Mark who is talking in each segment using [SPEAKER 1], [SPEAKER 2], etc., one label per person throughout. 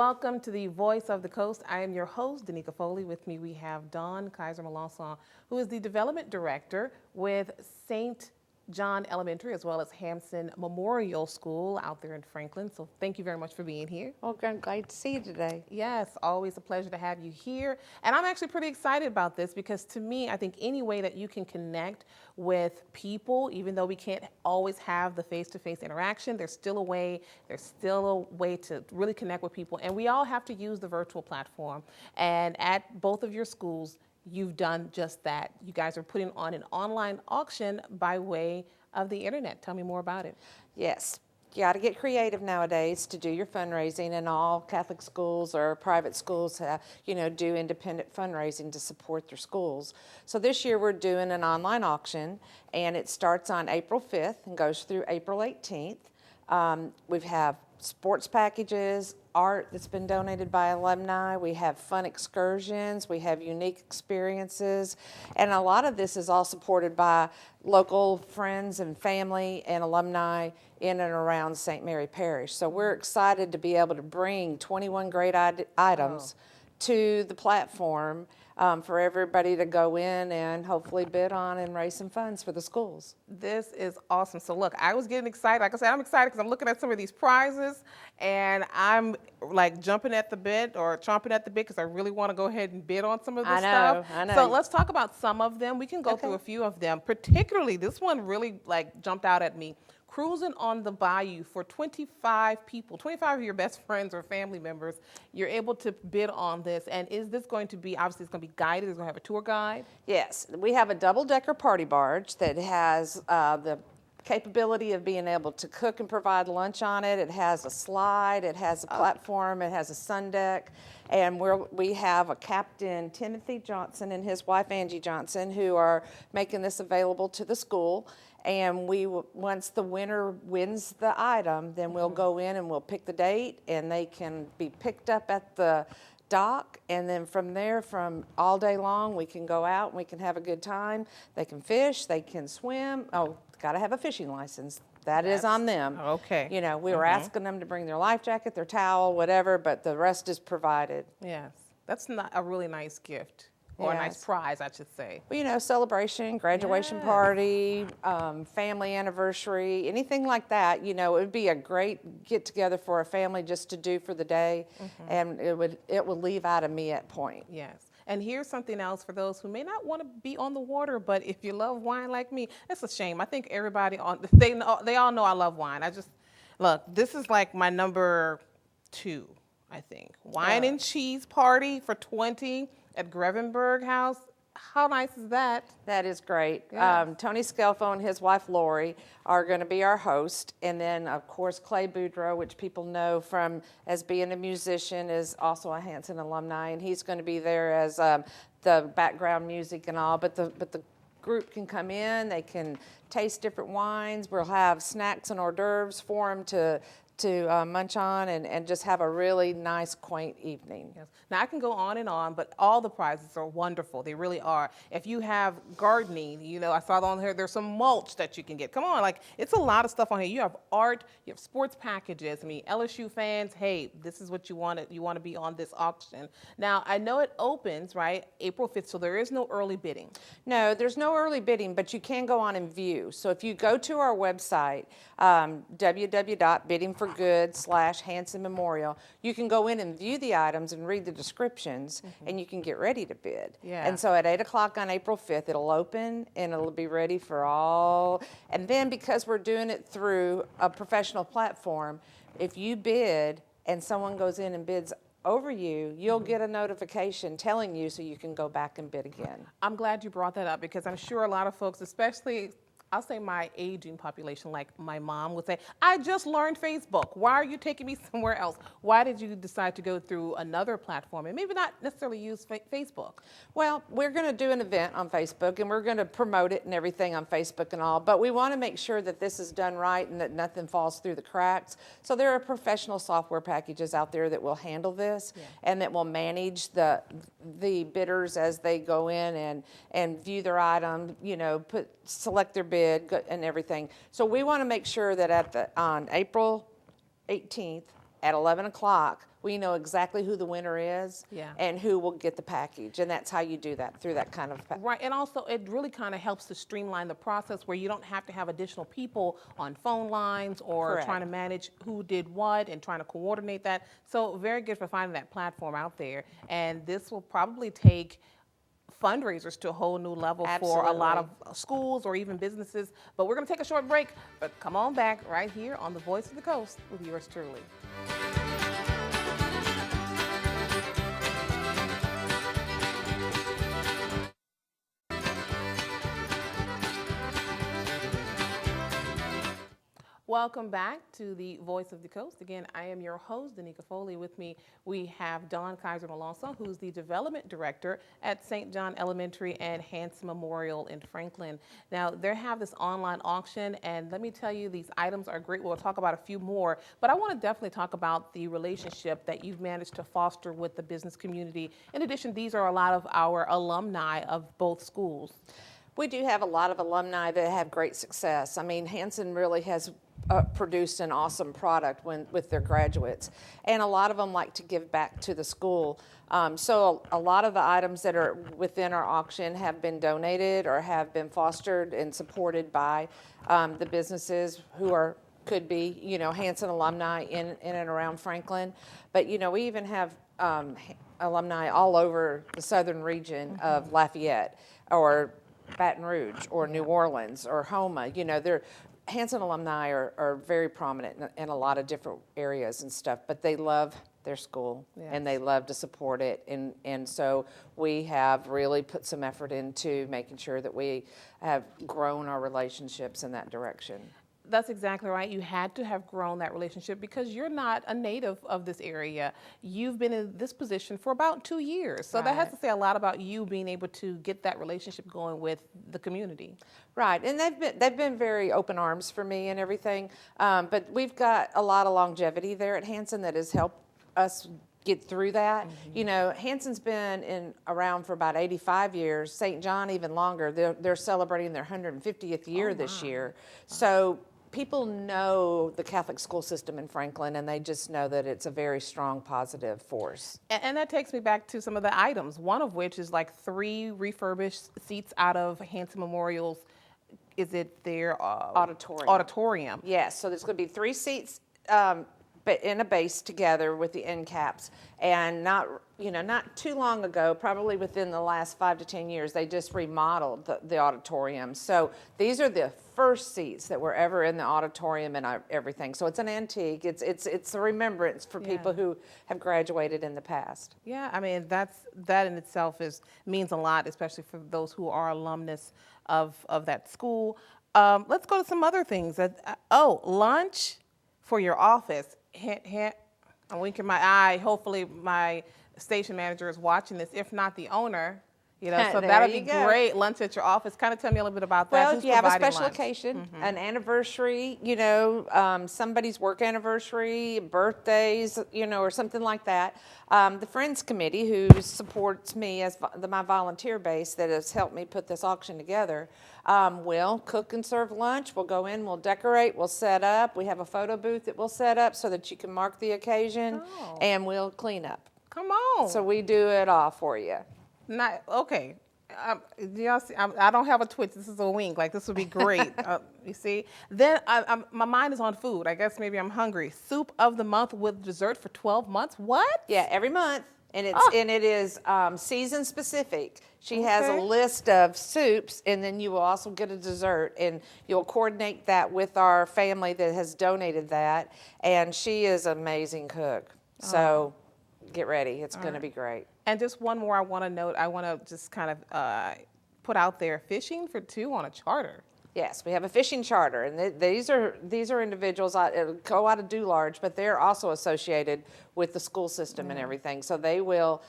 [SPEAKER 1] welcome to the Voice of the Coast. I am your host, Danika Foley. With me we have Kaiser, Melancon, who is the Development Director with St. John Elementary as well as Hampson Memorial School out there in Franklin. So thank you very much for being here.
[SPEAKER 2] Well, I'm glad to see you today.
[SPEAKER 1] Yes, always a pleasure to have you here. And I'm actually pretty excited about this because to me, I think any way that you can connect with people, even though we can't always have the face-to-face interaction, there's still a way to really connect with people. And we all have to use the virtual platform. And at both of your schools, you've done just that. You guys are putting on an online auction by way of the internet. Tell me more about it.
[SPEAKER 2] Yes, you got to get creative nowadays to do your fundraising, and all Catholic schools or private schools do independent fundraising to support their schools. So this year we're doing an online auction, and it starts on April 5th and goes through April 18th. We have sports packages, art that's been donated by alumni. We have fun excursions. We have unique experiences. And a lot of this is all supported by local friends and family and alumni in and around St. Mary Parish. So we're excited to be able to bring 21 great items to the platform for everybody to go in and hopefully bid on and raise some funds for the schools.
[SPEAKER 1] This is awesome. So look, I was getting excited. Like I said, I'm excited because I'm looking at some of these prizes and I'm like jumping at the bit or chomping at the bit because I really want to go ahead and bid on some of this stuff.
[SPEAKER 2] I know.
[SPEAKER 1] So let's talk about some of them. We can go through a few of them. Particularly, this one really like jumped out at me. Cruising on the bayou for 25 people, 25 of your best friends or family members. You're able to bid on this. And is this going to be, obviously it's going to be guided, it's going to have a tour guide?
[SPEAKER 2] Yes, we have a double-decker party barge that has the capability of being able to cook and provide lunch on it. It has a slide, it has a platform, it has a sun deck. And we have a Captain Timothy Johnson and his wife Angie Johnson who are making this available to the school. And once the winner wins the item, then we'll go in and we'll pick the date, and they can be picked up at the dock, and then from there, from all day long, we can go out and we can have a good time. They can fish, they can swim. Oh, got to have a fishing license. That is on them.
[SPEAKER 1] Okay.
[SPEAKER 2] You know, we were asking them to bring their life jacket, their towel, whatever, but the rest is provided.
[SPEAKER 1] Yes, that's not a really nice gift. Or a nice prize, I should say.
[SPEAKER 2] Well, you know, celebration, graduation party, family anniversary, anything like that, you know, it would be a great get-together for a family just to do for the day, and it would leave out a me-at point.
[SPEAKER 1] Yes. And here's something else for those who may not want to be on the water, but if you love wine like me, it's a shame. I think everybody they all know I love wine. Look, this is like my number 2, I think. Wine and cheese party for 20 at Grevenberg House. How nice is that?
[SPEAKER 2] That is great.
[SPEAKER 1] Yeah.
[SPEAKER 2] Tony Scelfo and his wife Lori are going to be our host, and then of course Clay Boudreau, which people know from as being a musician, is also a Hanson alumni, and he's going to be there as the background music and all. But the group can come in, they can taste different wines. We'll have snacks and hors d'oeuvres for them to munch on and just have a really nice, quaint evening.
[SPEAKER 1] Yes. Now, I can go on, but all the prizes are wonderful. They really are. If you have gardening, you know, I saw on here, there's some mulch that you can get. Come on, like, it's a lot of stuff on here. You have art, you have sports packages. I mean, LSU fans, hey, this is what you want to be on this auction. Now, I know it opens, right, April 5th, so there is no early bidding.
[SPEAKER 2] No, there's no early bidding, but you can go on and view. So if you go to our website, www.biddingforgood.com/Hanson Memorial, you can go in and view the items and read the descriptions, and you can get ready to bid.
[SPEAKER 1] Yeah.
[SPEAKER 2] And so at 8 o'clock on April 5th, it'll open, and it'll be ready for all. And then because we're doing it through a professional platform, if you bid and someone goes in and bids over you, you'll get a notification telling you so you can go back and bid again.
[SPEAKER 1] I'm glad you brought that up because I'm sure a lot of folks, especially I'll say my aging population, like my mom would say, I just learned Facebook. Why are you taking me somewhere else? Why did you decide to go through another platform and maybe not necessarily use Facebook?
[SPEAKER 2] Well, we're going to do an event on Facebook, and we're going to promote it and everything on Facebook and all, but we want to make sure that this is done right and that nothing falls through the cracks. So there are professional software packages out there that will handle this and that will manage the bidders as they go in and view their item, you know, select their bid and everything. So we want to make sure that on April 18th at 11 o'clock, we know exactly who the winner is
[SPEAKER 1] Yeah.
[SPEAKER 2] and who will get the package. And that's how you do that, through that kind of
[SPEAKER 1] Right, and also it really kind of helps to streamline the process where you don't have to have additional people on phone lines or
[SPEAKER 2] Correct.
[SPEAKER 1] trying to manage who did what and trying to coordinate that. So very good for finding that platform out there. And this will probably take fundraisers to a whole new level for a lot of schools or even businesses. But we're going to take a short break, but come on back right here on The Voice of the Coast with yours truly. Welcome back to the Voice of the Coast. Again, I am your host, Danika Foley. With me, we have Don Kaiser Melancon, who's the Development Director at St. John Elementary and Hanson Memorial in Franklin. Now, they have this online auction, and let me tell you, these items are great. We'll talk about a few more, but I want to definitely talk about the relationship that you've managed to foster with the business community. In addition, these are a lot of our alumni of both schools.
[SPEAKER 2] We do have a lot of alumni that have great success. I mean, Hanson really has produced an awesome product with their graduates, and a lot of them like to give back to the school. So a lot of the items that are within our auction have been donated or have been fostered and supported by the businesses who could be, Hanson alumni in and around Franklin. But, we even have alumni all over the southern region of Lafayette or Baton Rouge or New Orleans or Houma. Hanson alumni are very prominent in a lot of different areas and stuff, but they love their school and they love to support it. And so we have really put some effort into making sure that we have grown our relationships in that direction.
[SPEAKER 1] That's exactly right. You had to have grown that relationship because you're not a native of this area. You've been in this position for about 2 years. So that has to say a lot about you being able to get that relationship going with the community.
[SPEAKER 2] Right, and they've been very open arms for me and everything. But we've got a lot of longevity there at Hanson that has helped us get through that. Hanson's been around for about 85 years. St. John even longer. They're celebrating their 150th year this year. So people know the Catholic school system in Franklin, and they just know that it's a very strong, positive force.
[SPEAKER 1] And that takes me back to some of the items, one of which is like 3 refurbished seats out of Hanson Memorial's, is it their auditorium?
[SPEAKER 2] Yes, so there's going to be 3 seats but in a base together with the end caps. And not too long ago, probably within the last 5 to 10 years, they just remodeled the auditorium. So these are the first seats that were ever in the auditorium and everything. So it's an antique. It's a remembrance for people who have graduated in the past.
[SPEAKER 1] Yeah, I mean that in itself means a lot, especially for those who are alumnus of that school. Let's go to some other things. Lunch for your office. Hint, hint. I'm winking my eye. Hopefully my station manager is watching this, if not the owner. So that'll be great. Lunch at your office. Kind of tell me a little bit about that.
[SPEAKER 2] Well, if you have a special
[SPEAKER 1] lunch?
[SPEAKER 2] occasion, an anniversary, somebody's work anniversary, birthdays, or something like that. The Friends Committee, who supports me as my volunteer base that has helped me put this auction together, will cook and serve lunch. We'll go in, we'll decorate, we'll set up. We have a photo booth that we'll set up so that you can mark the occasion, and we'll clean up.
[SPEAKER 1] Come on.
[SPEAKER 2] So we do it all for you.
[SPEAKER 1] Okay. Do y'all see? I don't have a twitch. This is a wink. Like, this would be great. You see? Then my mind is on food. I guess maybe I'm hungry. Soup of the month with dessert for 12 months. What?
[SPEAKER 2] Yeah, every month. And it is season specific. She has a list of soups, and then you will also get a dessert, and you'll coordinate that with our family that has donated that. And she is an amazing cook. So get ready. It's going to be great.
[SPEAKER 1] And just one more I want to note. I want to just kind of put out there, fishing for 2 on a charter.
[SPEAKER 2] Yes, we have a fishing charter, and these are individuals go out of Dularge, but they're also associated with the school system and everything. So they will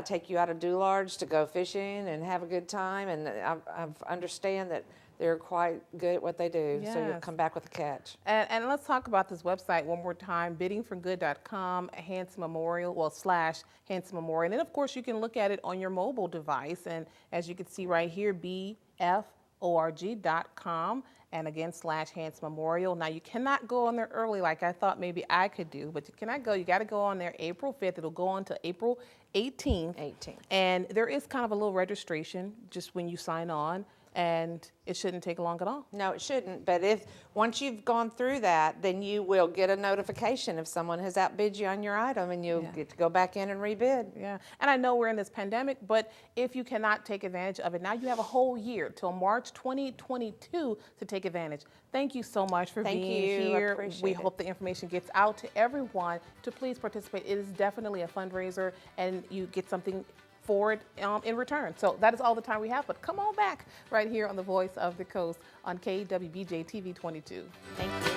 [SPEAKER 2] take you out of Dularge to go fishing and have a good time. And I understand that they're quite good at what they do.
[SPEAKER 1] Yes.
[SPEAKER 2] So you'll come back with a catch.
[SPEAKER 1] And let's talk about this website one more time, biddingforgood.com, Hanson Memorial, /Hanson Memorial. And then, of course, you can look at it on your mobile device. And as you can see right here, BF org.com, and again /Hans Memorial. Now you cannot go on there early like I thought maybe I could do, but you cannot go. You got to go on there April 5th. It'll go on to April 18th. And there is kind of a little registration just when you sign on, and it shouldn't take long at all.
[SPEAKER 2] No, it shouldn't. But if once you've gone through that, then you will get a notification if someone has outbid you on your item, and you'll get to go back in and rebid.
[SPEAKER 1] Yeah, and I know we're in this pandemic, but if you cannot take advantage of it, now you have a whole year till March 2022 to take advantage. Thank you so much for being here. We hope the information gets out to everyone to please participate. It is definitely a fundraiser, and you get something for it in return. So that is all the time we have, but come on back right here on the Voice of the Coast on KWBJ TV 22. Thank you.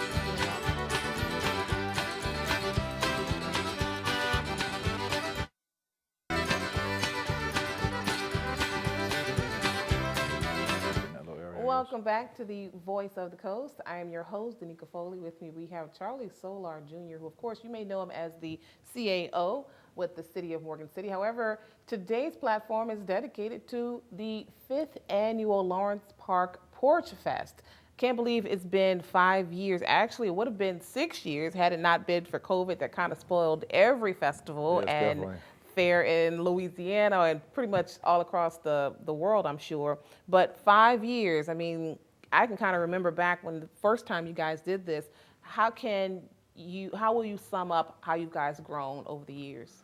[SPEAKER 1] Welcome back to the Voice of the Coast. I am your host, Danika Foley. With me, we have Charlie Solar Jr., who, of course, you may know him as the CAO with the City of Morgan City. However, today's platform is dedicated to the 5th annual Lawrence Park Porchfest. Can't believe it's been 5 years. Actually, it would have been 6 years had it not been for COVID that kind of spoiled every festival and fair in Louisiana and pretty much all across the world, I'm sure. But 5 years, I mean, I can kind of remember back when the first time you guys did this. How will you sum up how you guys grown over the years?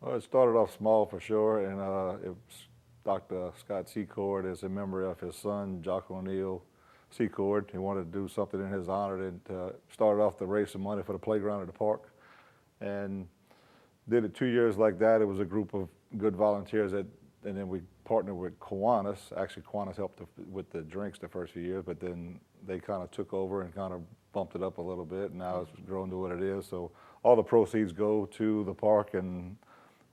[SPEAKER 3] Well, it started off small for sure, and it was Dr. Scott Secord as a member of his son, Jock O'Neill Secord. He wanted to do something in his honor, and started off to raise some money for the playground at the park. And did it 2 years like that. It was a group of good volunteers and then we partnered with Kiwanis. Actually, Kiwanis helped with the drinks the first few years, but then they kind of took over and kind of bumped it up a little bit, and now it's grown to what it is. So all the proceeds go to the park, and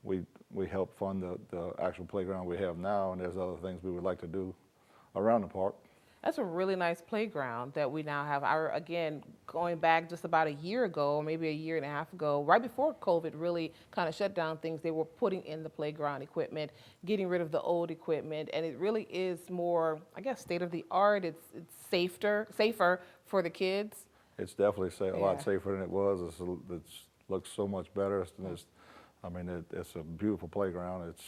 [SPEAKER 3] we help fund the actual playground we have now, and there's other things we would like to do around the park.
[SPEAKER 1] That's a really nice playground that we now have. Again, going back just about a year ago, or maybe a year and a half ago, right before COVID really kind of shut down things, they were putting in the playground equipment, getting rid of the old equipment, and it really is more, I guess, state of the art. It's safer for the kids.
[SPEAKER 3] It's definitely a lot safer than it was. It looks so much better. It's a beautiful playground. It's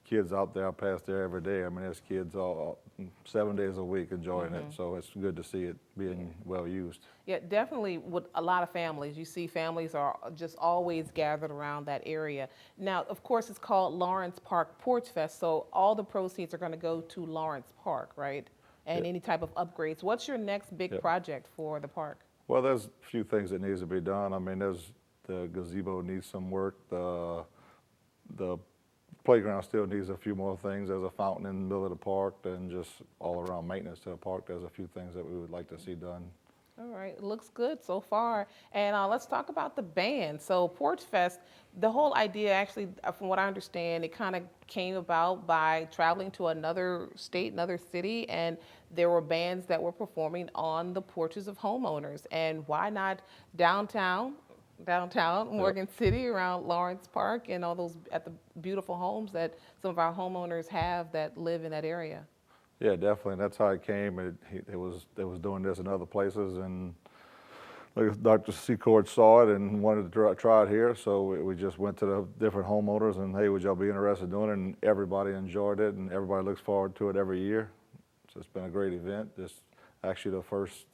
[SPEAKER 3] kids out there, past there every day. I mean, there's kids all 7 days a week enjoying it, so it's good to see it being well used.
[SPEAKER 1] Yeah, definitely with a lot of families. You see families are just always gathered around that area. Now, of course, it's called Lawrence Park Porchfest, so all the proceeds are going to go to Lawrence Park, right? And any type of upgrades. What's your next big project for the park?
[SPEAKER 3] Well, there's a few things that needs to be done. I mean, the gazebo needs some work. The playground still needs a few more things. There's a fountain in the middle of the park, and just all around maintenance to the park. There's a few things that we would like to see done.
[SPEAKER 1] All right, it looks good so far. And let's talk about the band. So Porchfest, the whole idea actually, from what I understand, it kind of came about by traveling to another state, another city, and there were bands that were performing on the porches of homeowners. And why not downtown Morgan City, around Lawrence Park, and all those at the beautiful homes that some of our homeowners have that live in that area?
[SPEAKER 3] Yeah, definitely. That's how it came. They was doing this in other places, and Dr. Secord saw it and wanted to try it here. So we just went to the different homeowners and, hey, would y'all be interested in doing it? And everybody enjoyed it, and everybody looks forward to it every year. So it's been a great event. This actually the first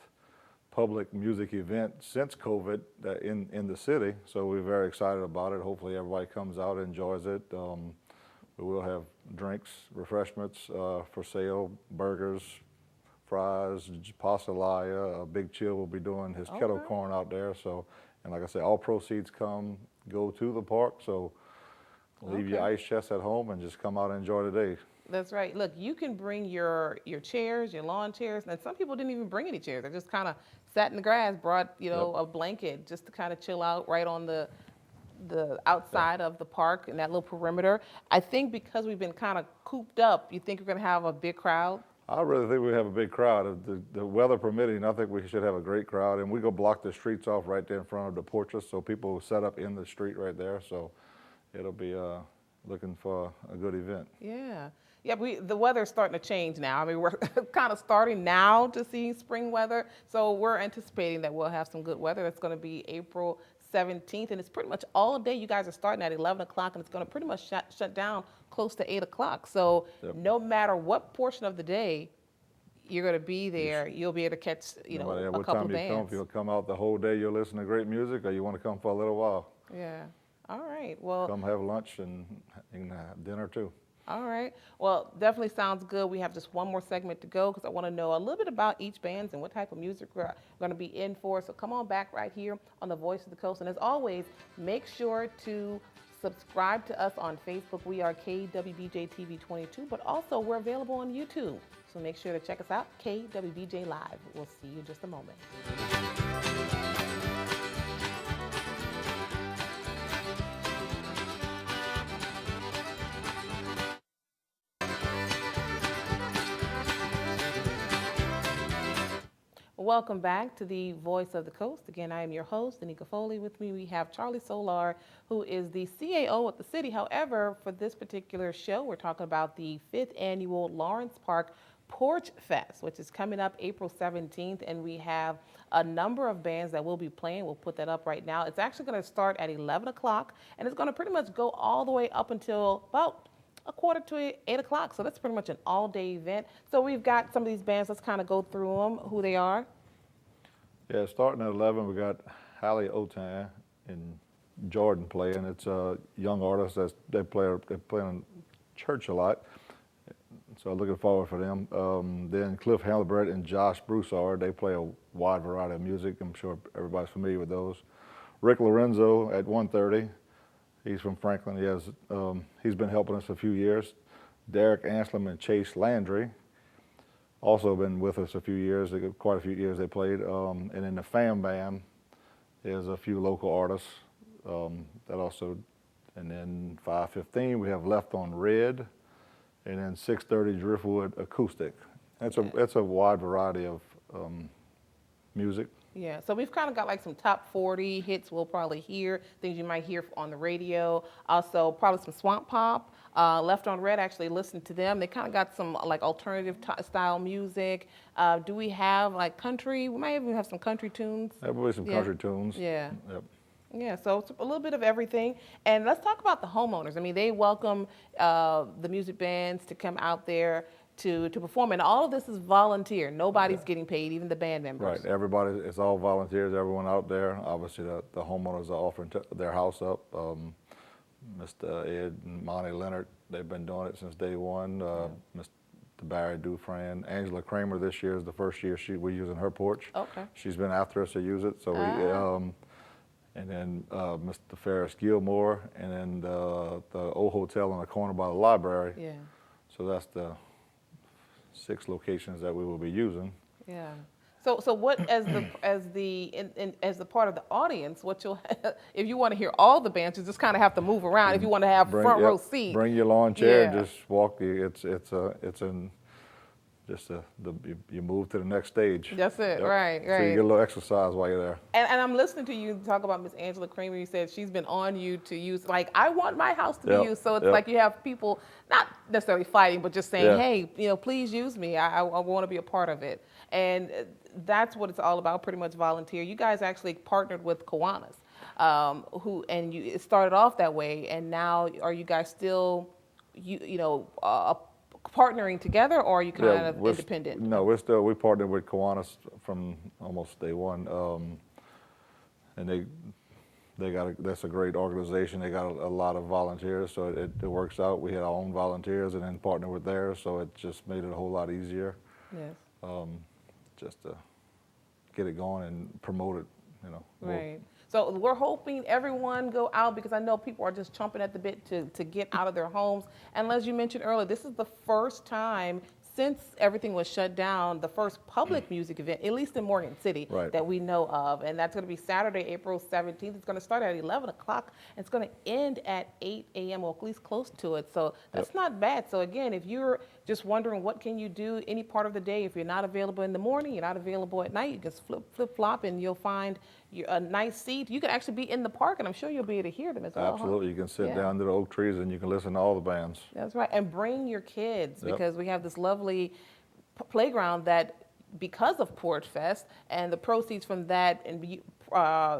[SPEAKER 3] public music event since COVID in the city. So we're very excited about it. Hopefully everybody comes out and enjoys it. We will have drinks, refreshments for sale, burgers, fries, pastelaya. Big Chill will be doing his kettle corn out there. So, and like I said, all proceeds go to the park. So leave your ice chest at home and just come out and enjoy the day.
[SPEAKER 1] That's right. Look, you can bring your chairs, your lawn chairs, and some people didn't even bring any chairs. They just kind of sat in the grass, brought a blanket just to kind of chill out right on the outside of the park and that little perimeter. I think because we've been kind of cooped up, you think we're going to have a big crowd?
[SPEAKER 3] I really think we have a big crowd. The weather permitting, I think we should have a great crowd. And we go block the streets off right there in front of the porches, so people will set up in the street right there. So it'll be looking for a good event.
[SPEAKER 1] Yeah. Yeah, the weather's starting to change now. I mean, we're kind of starting now to see spring weather. So we're anticipating that we'll have some good weather. That's going to be April 17th. And it's pretty much all day. You guys are starting at 11 o'clock, and it's going to pretty much shut down close to 8 o'clock. So no matter what portion of the day you're going to be there, you'll be able to catch,
[SPEAKER 3] No matter
[SPEAKER 1] a
[SPEAKER 3] what
[SPEAKER 1] couple
[SPEAKER 3] time you come,
[SPEAKER 1] bands.
[SPEAKER 3] if you'll come out the whole day, you'll listen to great music, or you want to come for a little while.
[SPEAKER 1] Yeah. All right. Well,
[SPEAKER 3] Come have lunch and have dinner too.
[SPEAKER 1] all right. Well, definitely sounds good. We have just one more segment to go because I want to know a little bit about each band and what type of music we're going to be in for. So come on back right here on the Voice of the Coast. And as always, make sure to subscribe to us on Facebook. We are KWBJ TV 22, but also we're available on YouTube. So make sure to check us out, KWBJ Live. We'll see you in just a moment. Welcome back to the Voice of the Coast. Again, I am your host, Danika Foley. With me, we have Charlie Solar, who is the CAO at the city. However, for this particular show, we're talking about the 5th annual Lawrence Park Porchfest, which is coming up April 17th, and we have a number of bands that will be playing. We'll put that up right now. It's actually going to start at 11 o'clock, and it's going to pretty much go all the way up until about a quarter to 8 o'clock. So that's pretty much an all-day event. So we've got some of these bands. Let's kind of go through them, who they are.
[SPEAKER 3] Yeah, starting at 11, we got Hallie Otan and Jordan playing. It's a young artist they play in church a lot. So looking forward for them. Then Cliff Halibert and Josh Broussard, they play a wide variety of music. I'm sure everybody's familiar with those. Rick Lorenzo at 1:30. He's from Franklin. He's been helping us a few years. Derek Anslem and Chase Landry also been with us a few years. Quite a few years they played. And in the Fam Band, there's a few local artists that also. And then 5:15 we have Left on Red, and then 6:30 Driftwood Acoustic. That's a wide variety of music.
[SPEAKER 1] Yeah, so we've kind of got like some top 40 hits we'll probably hear, things you might hear on the radio. Also, probably some Swamp Pop. Left on Red, actually listened to them. They kind of got some like alternative style music. Do we have like country? We might even have some country tunes.
[SPEAKER 3] There will be some country tunes.
[SPEAKER 1] Yeah.
[SPEAKER 3] Yep.
[SPEAKER 1] Yeah, so it's a little bit of everything. And let's talk about the homeowners. I mean, they welcome the music bands to come out there to perform, and all of this is volunteer. Nobody's getting paid, even the band members.
[SPEAKER 3] Right, everybody, it's all volunteers, everyone out there. Obviously, the homeowners are offering their house up. Mr. Ed and Monty Leonard, they've been doing it since day one. Mr. Barry Dufresne. Angela Kramer this year is the first year we're using her porch.
[SPEAKER 1] Okay.
[SPEAKER 3] She's been after us to use it, so and then Mr. Ferris Gilmore, and then the old hotel on the corner by the library.
[SPEAKER 1] Yeah.
[SPEAKER 3] So that's the 6 locations that we will be using.
[SPEAKER 1] Yeah. So what as the part of the audience, what you'll if you want to hear all the bands, you just kind of have to move around. If you want to have front row seats,
[SPEAKER 3] bring your lawn chair and
[SPEAKER 1] Yeah.
[SPEAKER 3] just walk. You move to the next stage.
[SPEAKER 1] That's it, right.
[SPEAKER 3] So you get a little exercise while you're there.
[SPEAKER 1] And I'm listening to you talk about Miss Angela Kramer. You said she's been on you to use, like, I want my house to be used. So it's like you have people not necessarily fighting, but just saying, hey, please use me. I want to be a part of it. And that's what it's all about, pretty much volunteer. You guys actually partnered with Kiwanis, it started off that way. And now are you guys still, partnering together, or are you kind of independent?
[SPEAKER 3] No, we partnered with Kiwanis from almost day one, and that's a great organization. They got a lot of volunteers, so it works out. We had our own volunteers and then partnered with theirs, so it just made it a whole lot easier.
[SPEAKER 1] Yes.
[SPEAKER 3] Just to get it going and promote it,
[SPEAKER 1] Right. So we're hoping everyone go out, because I know people are just chomping at the bit to get out of their homes. And as you mentioned earlier, this is the first time since everything was shut down, the first public music event, at least in Morgan City, that we know of. And that's going to be Saturday, April 17th. It's going to start at 11 o'clock. And it's going to end at 8 a.m., or at least close to it. So that's not bad. So again, if you're just wondering what can you do any part of the day. If you're not available in the morning, you're not available at night, you just flip-flop and you'll find a nice seat. You can actually be in the park, and I'm sure you'll be able to hear them as well.
[SPEAKER 3] Absolutely. You can sit
[SPEAKER 1] Yeah.
[SPEAKER 3] down under the oak trees and you can listen to all the bands.
[SPEAKER 1] That's right. And bring your kids,
[SPEAKER 3] Yep.
[SPEAKER 1] because we have this lovely playground that, because of Porchfest and the proceeds from that, and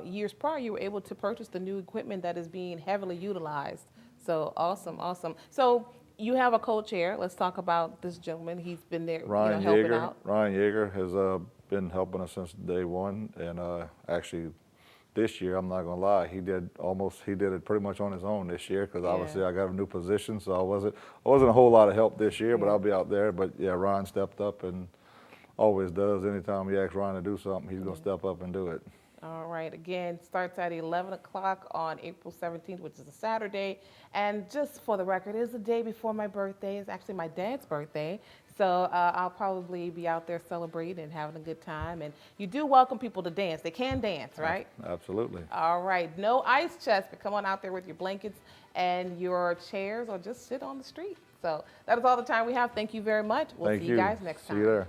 [SPEAKER 1] years prior, you were able to purchase the new equipment that is being heavily utilized. So awesome, awesome. So you have a co-chair. Let's talk about this gentleman. He's been there,
[SPEAKER 3] Ryan
[SPEAKER 1] helping
[SPEAKER 3] Yeager.
[SPEAKER 1] out.
[SPEAKER 3] Ryan Yeager has been helping us since day one, and actually this year, I'm not gonna lie, he did it pretty much on his own this year, because obviously I got a new position, so I wasn't a whole lot of help this year, but I'll be out there. But yeah, Ryan stepped up and always does. Anytime you ask Ryan to do something, he's gonna step up and do it.
[SPEAKER 1] All right, again, starts at 11 o'clock on April 17th, which is a Saturday. And just for the record, it is the day before my birthday. It's actually my dad's birthday. So I'll probably be out there celebrating and having a good time. And you do welcome people to dance. They can dance, right?
[SPEAKER 3] Absolutely.
[SPEAKER 1] All right, no ice chest, but come on out there with your blankets and your chairs, or just sit on the street. So that is all the time we have. Thank you very much. We'll
[SPEAKER 3] Thank
[SPEAKER 1] see you guys next time.
[SPEAKER 3] See you there.